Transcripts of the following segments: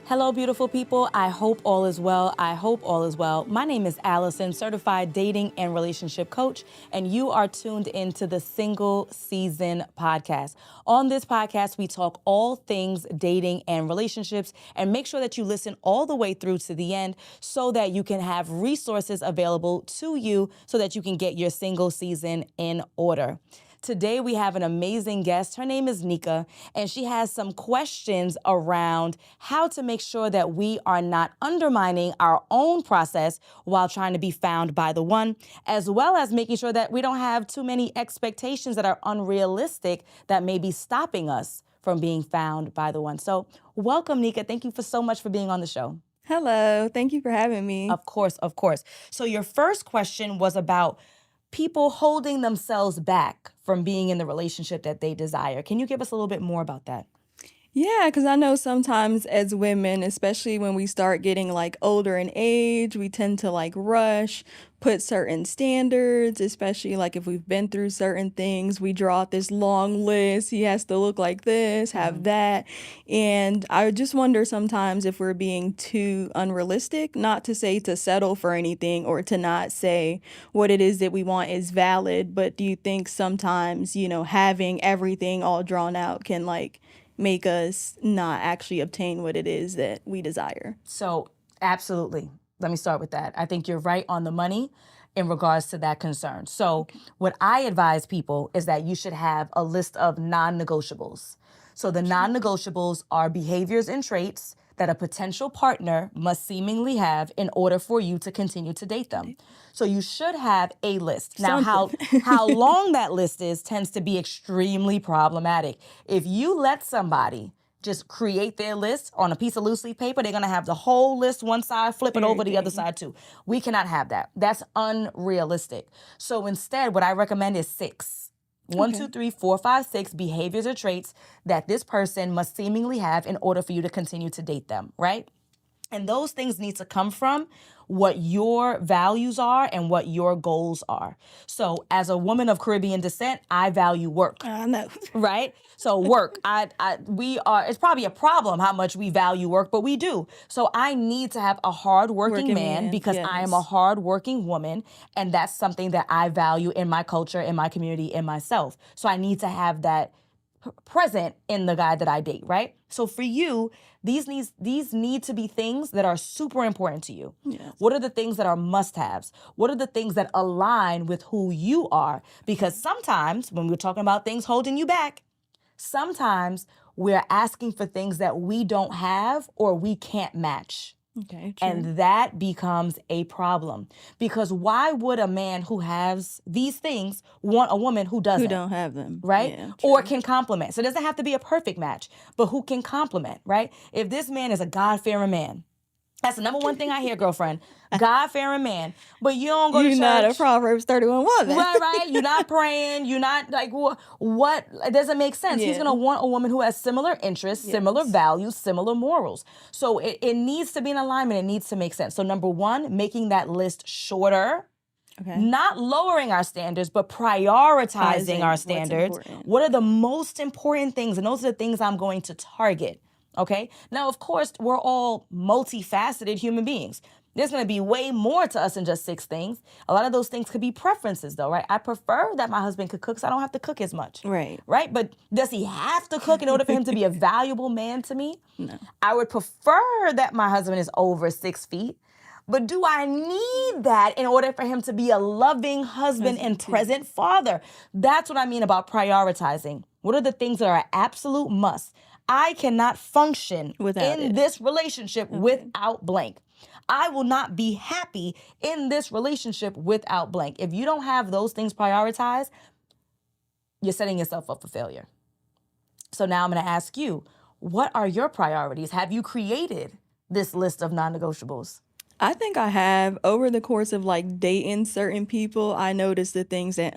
Hello, beautiful people. I hope all is well. I hope all is well. My name is Alison, certified dating and relationship coach, and you are tuned into the Single Season podcast. On this podcast, we talk all things dating and relationships, and make sure that you listen all the way through to the end so that you can have resources available to you so that you can get your single season in order. Today, we have an amazing guest. Her name is Nika, and she has some questions around how to make sure that we are not undermining our own process while trying to be found by the one, as well as making sure that we don't have too many expectations that are unrealistic that may be stopping us from being found by the one. So welcome, Nika. Thank you so much for being on the show. Hello. Thank you for having me. Of course, of course. So your first question was about people holding themselves back from being in the relationship that they desire. Can you give us a little bit more about that? Yeah, because I know sometimes as women, especially when we start getting older in age, we tend to rush, put certain standards, especially if we've been through certain things. We draw out this long list. He has to look like this, have that. And I just wonder sometimes if we're being too unrealistic, not to say to settle for anything or to not say what it is that we want is valid. But do you think sometimes, having everything all drawn out can make us not actually obtain what it is that we desire? So absolutely. Let me start with that. I think you're right on the money in regards to that concern. So what I advise people is that you should have a list of non-negotiables. So the non-negotiables are behaviors and traits that a potential partner must seemingly have in order for you to continue to date them. So you should have a list. Now, how long that list is tends to be extremely problematic. If you let somebody just create their list on a piece of loose leaf paper, they're going to have the whole list one side, flip it over the other side too. We cannot have that. That's unrealistic. So instead, what I recommend is 6. 1, 2, 3, 4, 5, 6 behaviors or traits that this person must seemingly have in order for you to continue to date them, right? And those things need to come from what your values are and what your goals are. So as a woman of Caribbean descent, I value work. I know. Right? So work, it's probably a problem how much we value work, but we do. So I need to have a hardworking man because I am a hardworking woman. And that's something that I value in my culture, in my community, in myself. So I need to have that present in the guy that I date, right? So for you, these need to be things that are super important to you. Yes. What are the things that are must-haves? What are the things that align with who you are? Because sometimes when we're talking about things holding you back, sometimes we're asking for things that we don't have or we can't match. Okay, true. And that becomes a problem. Because why would a man who has these things want a woman who doesn't? Who don't have them. Right? Yeah, or can complement. So it doesn't have to be a perfect match, but who can complement, right? If this man is a God-fearing man, that's the number one thing I hear, girlfriend. God-fearing man. But you don't go to church. You're not a Proverbs 31 woman. Right. You're not praying. You're not what? It doesn't make sense. Yeah. He's going to want a woman who has similar interests, similar values, similar morals. So it needs to be in alignment. It needs to make sense. So number one, making that list shorter. Okay. Not lowering our standards, but prioritizing our standards. What are the most important things? And those are the things I'm going to target. Okay. Now, of course, we're all multifaceted human beings. There's going to be way more to us than just 6 things. A lot of those things could be preferences, though, right? I prefer that my husband could cook so I don't have to cook as much. Right. Right? But does he have to cook in order for him to be a valuable man to me? No. I would prefer that my husband is over 6 feet. But do I need that in order for him to be a loving husband and present father? That's what I mean about prioritizing. What are the things that are an absolute must? I cannot function in this relationship without blank. I will not be happy in this relationship without blank. If you don't have those things prioritized, you're setting yourself up for failure. So now I'm going to ask you, what are your priorities? Have you created this list of non-negotiables? I think I have. Over the course of dating certain people, I noticed the things that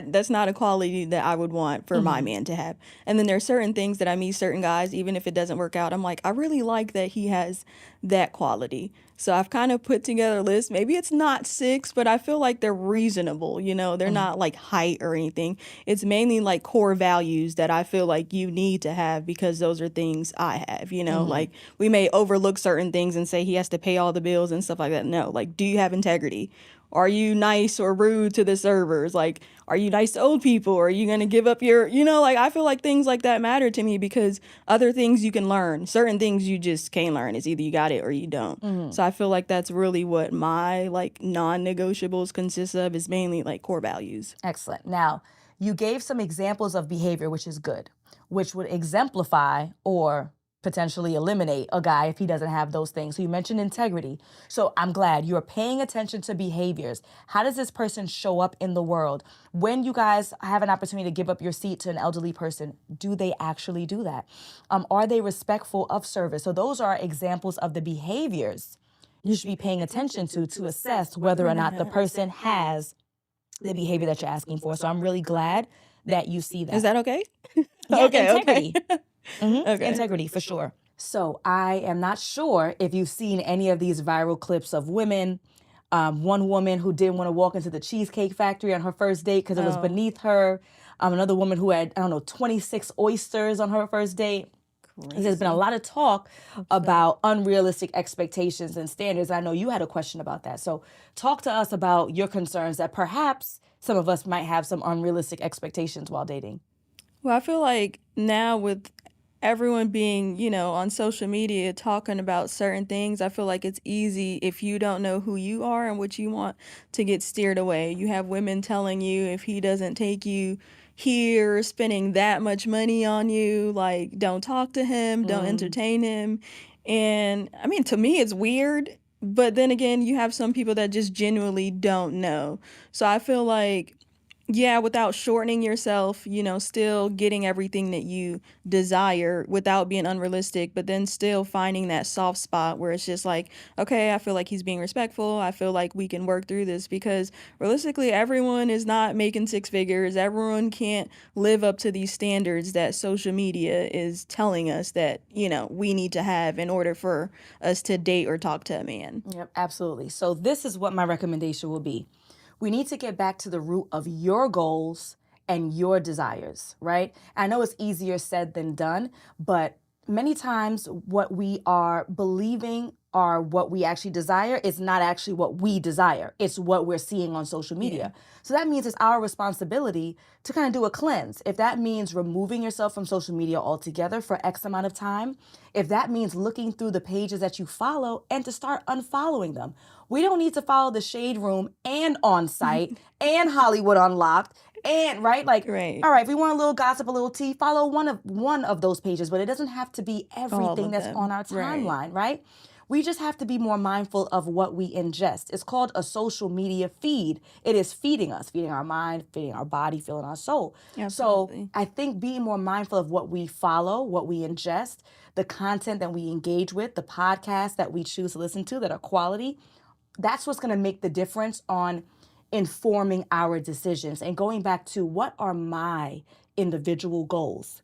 that's not a quality that I would want for my man to have. And then there are certain things that I meet certain guys, even if it doesn't work out, I'm like, I really like that he has that quality. So I've kind of put together a list. Maybe it's not 6, but I feel like they're reasonable. They're not like height or anything. It's mainly like core values that I feel like you need to have because those are things I have. Like we may overlook certain things and say he has to pay all the bills and stuff like that. No, like, do you have integrity? Are you nice or rude to the servers? Like, are you nice to old people? Are you going to give up your, like, I feel like things like that matter to me because other things you can learn. Certain things you just can't learn. It's either you got it or you don't. So I feel like that's really what my, like, non-negotiables consist of, is mainly, like, core values. Excellent. Now, you gave some examples of behavior, which is good, which would exemplify or potentially eliminate a guy if he doesn't have those things. So you mentioned integrity. So I'm glad you're paying attention to behaviors. How does this person show up in the world? When you guys have an opportunity to give up your seat to an elderly person, do they actually do that? Are they respectful of service? So those are examples of the behaviors you should be paying attention to assess whether or not the person has the behavior that you're asking for. So I'm really glad that you see that. Is that okay? Yeah, Okay, integrity. Okay. Integrity, for sure. So I am not sure if you've seen any of these viral clips of women. One woman who didn't want to walk into the Cheesecake Factory on her first date because it was beneath her. Another woman who had, 26 oysters on her first date. There's been a lot of talk about unrealistic expectations and standards. I know you had a question about that. So talk to us about your concerns that perhaps some of us might have some unrealistic expectations while dating. Well, I feel like now with everyone being, on social media talking about certain things, I feel like it's easy if you don't know who you are and what you want to get steered away. You have women telling you if he doesn't take you here, spending that much money on you, like, don't talk to him, don't entertain him. And I mean, to me, it's weird. But then again, you have some people that just genuinely don't know. So I feel like, yeah, without shortening yourself, still getting everything that you desire without being unrealistic, but then still finding that soft spot where it's just like, okay, I feel like he's being respectful. I feel like we can work through this because realistically, everyone is not making 6 figures. Everyone can't live up to these standards that social media is telling us that, we need to have in order for us to date or talk to a man. Yep, absolutely. So this is what my recommendation will be. We need to get back to the root of your goals and your desires, right? I know it's easier said than done, but many times what we are believing are what we actually desire is not actually what we desire. It's what we're seeing on social media. Yeah. So that means it's our responsibility to kind of do a cleanse. If that means removing yourself from social media altogether for X amount of time, if that means looking through the pages that you follow and to start unfollowing them. We don't need to follow the Shade Room and On Site and Hollywood Unlocked and right. All right, if we want a little gossip, a little tea, follow one of those pages, but it doesn't have to be everything that's on our timeline, right? We just have to be more mindful of what we ingest. It's called a social media feed. It is feeding us, feeding our mind, feeding our body, filling our soul. Absolutely. So I think being more mindful of what we follow, what we ingest, the content that we engage with, the podcasts that we choose to listen to that are quality, that's what's going to make the difference on informing our decisions and going back to what are my individual goals.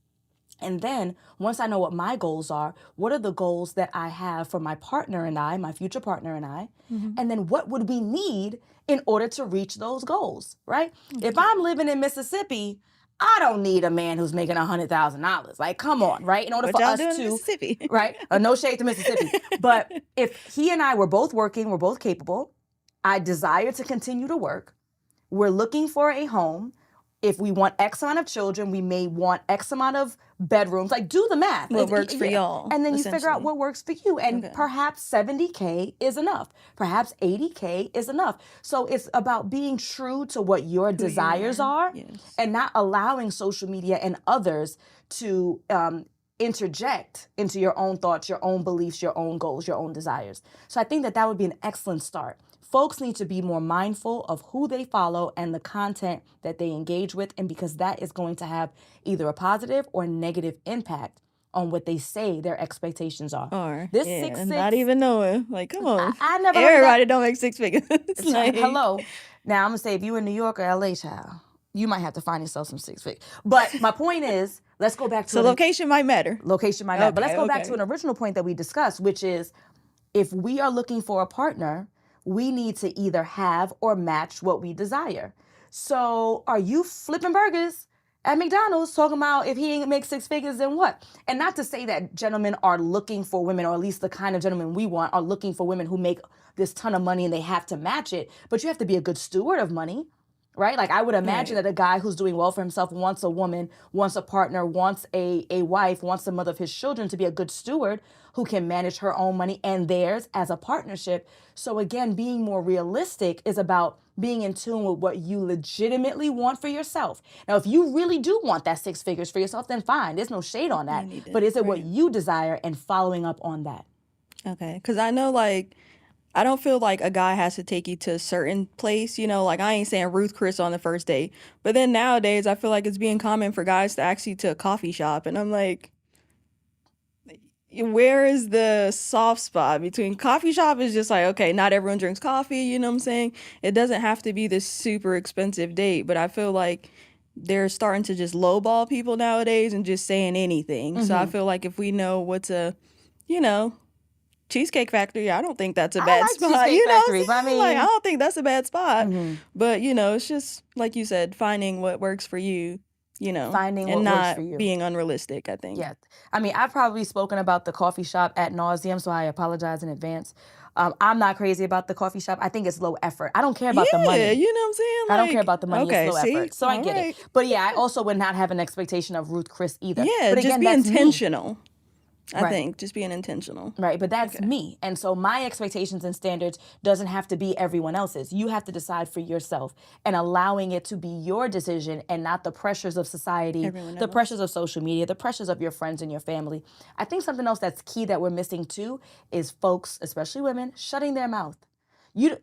And then once I know what my goals are, what are the goals that I have for my partner and I, my future partner and I, and then what would we need in order to reach those goals, right? If I'm living in Mississippi, I don't need a man who's making $100,000. Like, come on, right? In order for us to, Mississippi. Right? No shade to Mississippi. But if he and I were both working, we're both capable, I desire to continue to work, we're looking for a home. If we want X amount of children, we may want X amount of bedrooms. Like, do the math. What works for y'all. And then you figure out what works for you. And perhaps $70K is enough. Perhaps $80K is enough. So it's about being true to what your desires are and not allowing social media and others to interject into your own thoughts, your own beliefs, your own goals, your own desires. So I think that would be an excellent start. Folks need to be more mindful of who they follow and the content that they engage with, and because that is going to have either a positive or negative impact on what they say their expectations are. Or this 6'6", not even knowing. Like, come on. I never Everybody don't make 6 figures. Like, hello. Now I'm gonna say if you in New York or LA, child, you might have to find yourself some 6 figures. But my point is, let's go back to location might matter. Location might matter. But let's go back to an original point that we discussed, which is, If we are looking for a partner, we need to either have or match what we desire. So are you flipping burgers at McDonald's talking about if he ain't make six figures, then what? And not to say that gentlemen are looking for women, or at least the kind of gentlemen we want are looking for women who make this ton of money and they have to match it, but you have to be a good steward of money. Right? Like I would imagine that a guy who's doing well for himself wants a woman, wants a partner, wants a wife, wants the mother of his children to be a good steward who can manage her own money and theirs as a partnership. So again, being more realistic is about being in tune with what you legitimately want for yourself. Now, if you really do want that six figures for yourself, then fine. There's no shade on that. But is it what you desire, and following up on that? Okay. Because I know, like, I don't feel like a guy has to take you to a certain place, you know, like I ain't saying Ruth Chris on the first date. But then nowadays, I feel like it's being common for guys to ask you to a coffee shop. And I'm like, where is the soft spot between coffee shop is just like, okay, not everyone drinks coffee, you know what I'm saying? It doesn't have to be this super expensive date, but I feel like they're starting to just lowball people nowadays and just saying anything. So I feel like if we know what's a, you know, Cheesecake Factory, I don't think that's a bad spot. Cheesecake You know, Factory, but I mean, like I don't think that's a bad spot. But you know, it's just like you said, finding what works for you. You know, finding and what works not for you. being unrealistic. I think. Yeah, I mean, I've probably spoken about the coffee shop ad nauseum, so I apologize in advance. I'm not crazy about the coffee shop. I think it's low effort. I don't care about the money. Yeah, you know what I'm saying? I don't care Like, about the money. okay, It's low see? effort. So I get it. But yeah, I also would not have an expectation of Ruth Chris either. Yeah, but just again, be that's me. intentional. I Right. think just being intentional. Right, but that's me. And so my expectations and standards doesn't have to be everyone else's. You have to decide for yourself, and allowing it to be your decision and not the pressures of society, the pressures of social media, the pressures of your friends and your family. I think something else that's key that we're missing too is folks, especially women, shutting their mouth.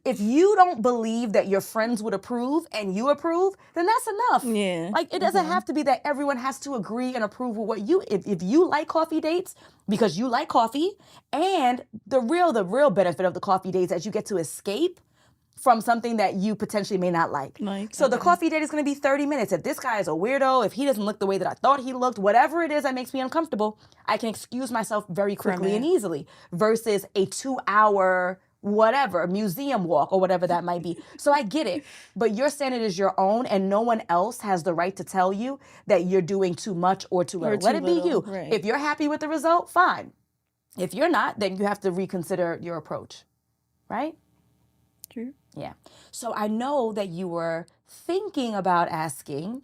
If you don't believe that your friends would approve and you approve, then that's enough. Yeah. Like it doesn't have to be that everyone has to agree and approve with what you. If you like coffee dates because you like coffee, and the real benefit of the coffee dates is that you get to escape from something that you potentially may not like. So the coffee date is going to be 30 minutes. If this guy is a weirdo, if he doesn't look the way that I thought he looked, whatever it is that makes me uncomfortable, I can excuse myself very quickly and easily versus a 2-hour whatever, museum walk or whatever that might be. So I get it, but your standard is your own, and no one else has the right to tell you that you're doing too much or too little. Let it be you. Right. If you're happy with the result, fine. If you're not, then you have to reconsider your approach, right? True. Yeah. So I know that you were thinking about asking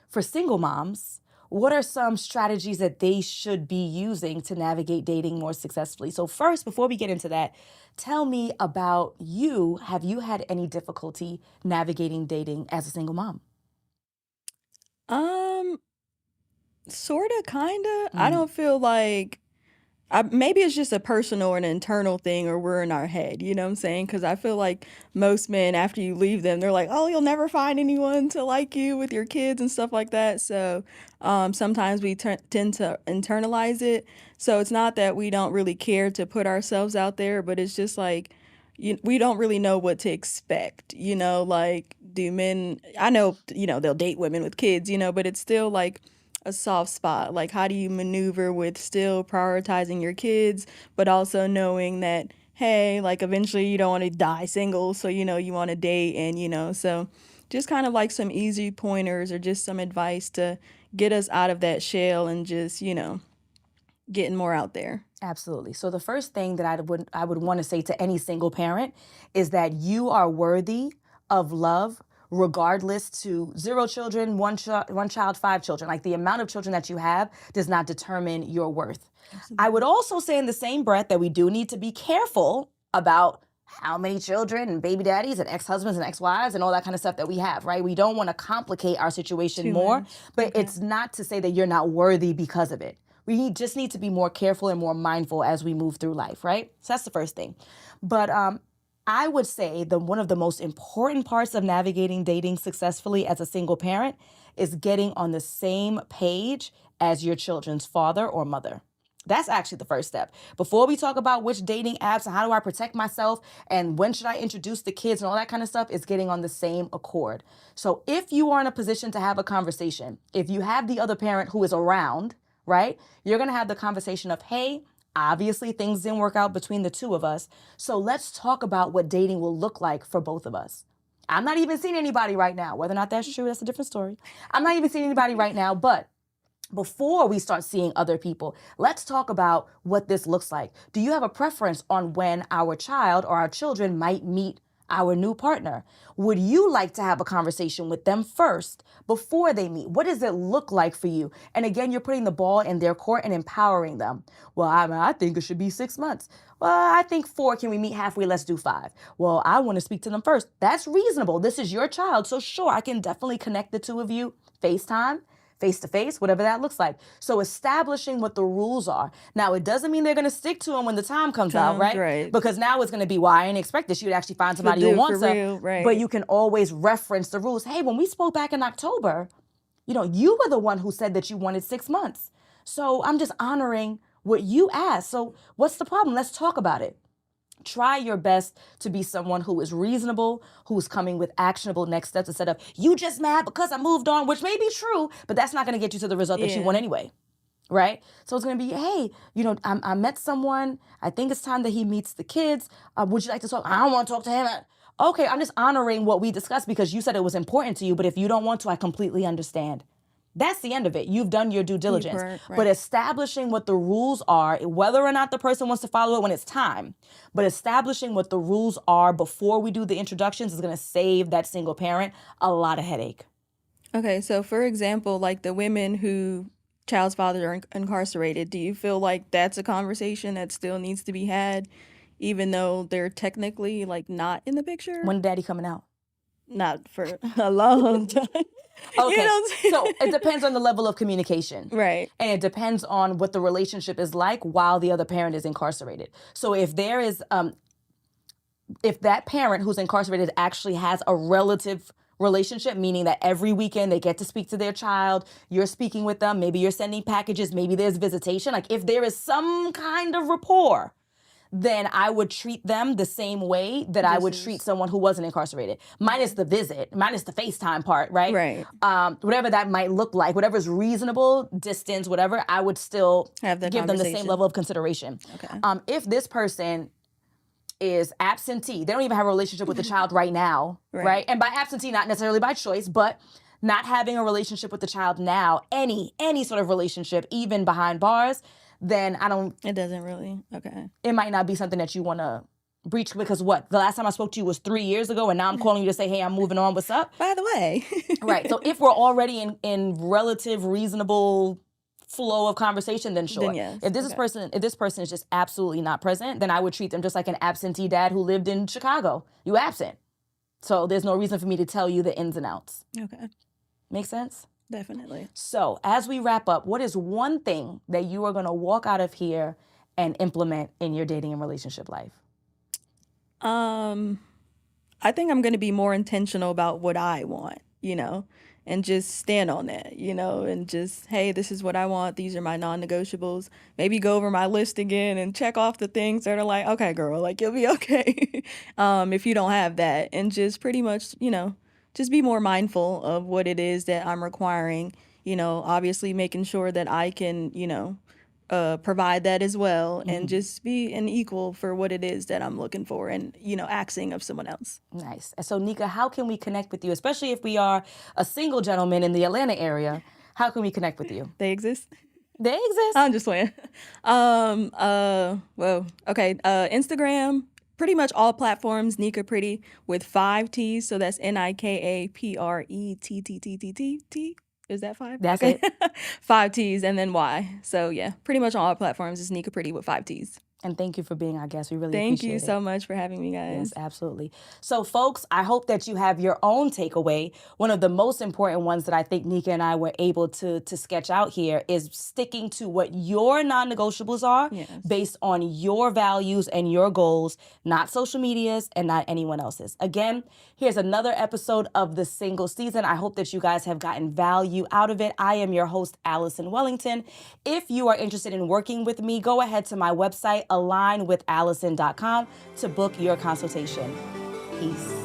for single moms, what are some strategies that they should be using to navigate dating more successfully? So first, before we get into that, tell me about you. Have you had any difficulty navigating dating as a single mom? Sorta, kinda. I don't feel like maybe it's just a personal or an internal thing, or we're in our head, you know what I'm saying? Because I feel like most men, after you leave them, they're like, oh, you'll never find anyone to like you with your kids and stuff like that. So sometimes we tend to internalize it. So it's not that we don't really care to put ourselves out there, but it's just like, we don't really know what to expect, you know? Like, do men, I know, you know, they'll date women with kids, you know, but it's still like a soft spot. Like, how do you maneuver with still prioritizing your kids, but also knowing that, hey, like eventually you don't want to die single, so you know you want to date, and you know, so just kind of like some easy pointers or just some advice to get us out of that shell and just, you know, getting more out there. Absolutely. So the first thing that I would want to say to any single parent is that you are worthy of love, regardless to 0 children, one child, 5 children. Like, the amount of children that you have does not determine your worth. I would also say in the same breath that we do need to be careful about how many children and baby daddies and ex-husbands and ex-wives and all that kind of stuff that we have, right? We don't want to complicate our situation more, but it's not to say that you're not worthy because of it. We just need to be more careful and more mindful as we move through life, right? So that's the first thing. But I would say one of the most important parts of navigating dating successfully as a single parent is getting on the same page as your children's father or mother. That's actually the first step. Before we talk about which dating apps and how do I protect myself and when should I introduce the kids and all that kind of stuff, is getting on the same accord. So if you are in a position to have a conversation, if you have the other parent who is around, right, you're going to have the conversation of, hey, Obviously, things didn't work out between the two of us. So let's talk about what dating will look like for both of us. I'm not even seeing anybody right now. Whether or not that's true, that's a different story. I'm not even seeing anybody right now, but before we start seeing other people, let's talk about what this looks like. Do you have a preference on when our child or our children might meet our new partner? Would you like to have a conversation with them first before they meet? What does it look like for you? And again, you're putting the ball in their court and empowering them. Well, I think it should be 6 months. Well, I think 4. Can we meet halfway? Let's do 5. Well, I want to speak to them first. That's reasonable. This is your child. So sure, I can definitely connect the two of you, FaceTime, face-to-face, whatever that looks like. So establishing what the rules are. Now, it doesn't mean they're going to stick to them when the time comes out, right? Right. Because now it's going to be, well, I didn't expect this. You'd actually find somebody who wants it. Right. But you can always reference the rules. Hey, when we spoke back in October, you were the one who said that you wanted 6 months. So I'm just honoring what you asked. So what's the problem? Let's talk about it. Try your best to be someone who is reasonable, who's coming with actionable next steps instead of, you just mad because I moved on, which may be true, but that's not going to get you to the result that you want anyway, right? So it's going to be, hey, I met someone. I think it's time that he meets the kids. Would you like to talk? I don't want to talk to him. Okay, I'm just honoring what we discussed because you said it was important to you, but if you don't want to, I completely understand. That's the end of it. You've done your due diligence. Right. But establishing what the rules are, whether or not the person wants to follow it when it's time, but establishing what the rules are before we do the introductions is going to save that single parent a lot of headache. Okay, so for example, like the women who child's fathers are incarcerated, do you feel like that's a conversation that still needs to be had, even though they're technically like not in the picture? When daddy coming out? Not for a long time. Okay, so it depends on the level of communication. Right. And it depends on what the relationship is like while the other parent is incarcerated. So if there is, if that parent who's incarcerated actually has a relative relationship, meaning that every weekend they get to speak to their child, you're speaking with them, maybe you're sending packages, maybe there's visitation, like if there is some kind of rapport, then I would treat them the same way that I would treat someone who wasn't incarcerated. Minus the visit, minus the FaceTime part, right? Right. Whatever that might look like, whatever's reasonable, distance, whatever, I would still Have the give them the same conversation. level of consideration. Okay. If this person is absentee, they don't even have a relationship with the child right now, right? And by absentee, not necessarily by choice, but not having a relationship with the child now, any sort of relationship, even behind bars, then It doesn't really. Okay. it might not be something that you want to breach because what? The last time I spoke to you was 3 years ago and now I'm calling you to say, hey, I'm moving on. What's up? By the way. Right. So if we're already in relative reasonable flow of conversation, then sure. Then yes. If this person is just absolutely not present, then I would treat them just like an absentee dad who lived in Chicago. You absent. So there's no reason for me to tell you the ins and outs. Okay. Make sense? Definitely. So as we wrap up, what is one thing that you are going to walk out of here and implement in your dating and relationship life? I think I'm going to be more intentional about what I want, and just stand on that, and just, hey, this is what I want. These are my non-negotiables. Maybe go over my list again and check off the things that are like, okay, girl, like you'll be okay. If you don't have that, and just pretty much, just be more mindful of what it is that I'm requiring, obviously making sure that I can, provide that as well, and just be an equal for what it is that I'm looking for and, asking of someone else. Nice. So Nika, how can we connect with you, especially if we are a single gentleman in the Atlanta area? How can we connect with you? They exist? They exist. I'm just playing. Okay. Instagram, pretty much all platforms, Nika Pretty with 5 T's. So that's NIKAPRETTTTT. Is that 5? That's okay. it. 5 T's and then Y. So yeah, pretty much on all platforms is Nika Pretty with 5 T's. And thank you for being our guest. We really Thank appreciate you it. so much for having me, guys. Yes, absolutely. So, folks, I hope that you have your own takeaway. One of the most important ones that I think Nika and I were able to sketch out here is sticking to what your non-negotiables are based on your values and your goals, not social media's and not anyone else's. Again, here's another episode of the single season. I hope that you guys have gotten value out of it. I am your host, Alison Wellington. If you are interested in working with me, go ahead to my website, alignwithallison.com, to book your consultation. Peace.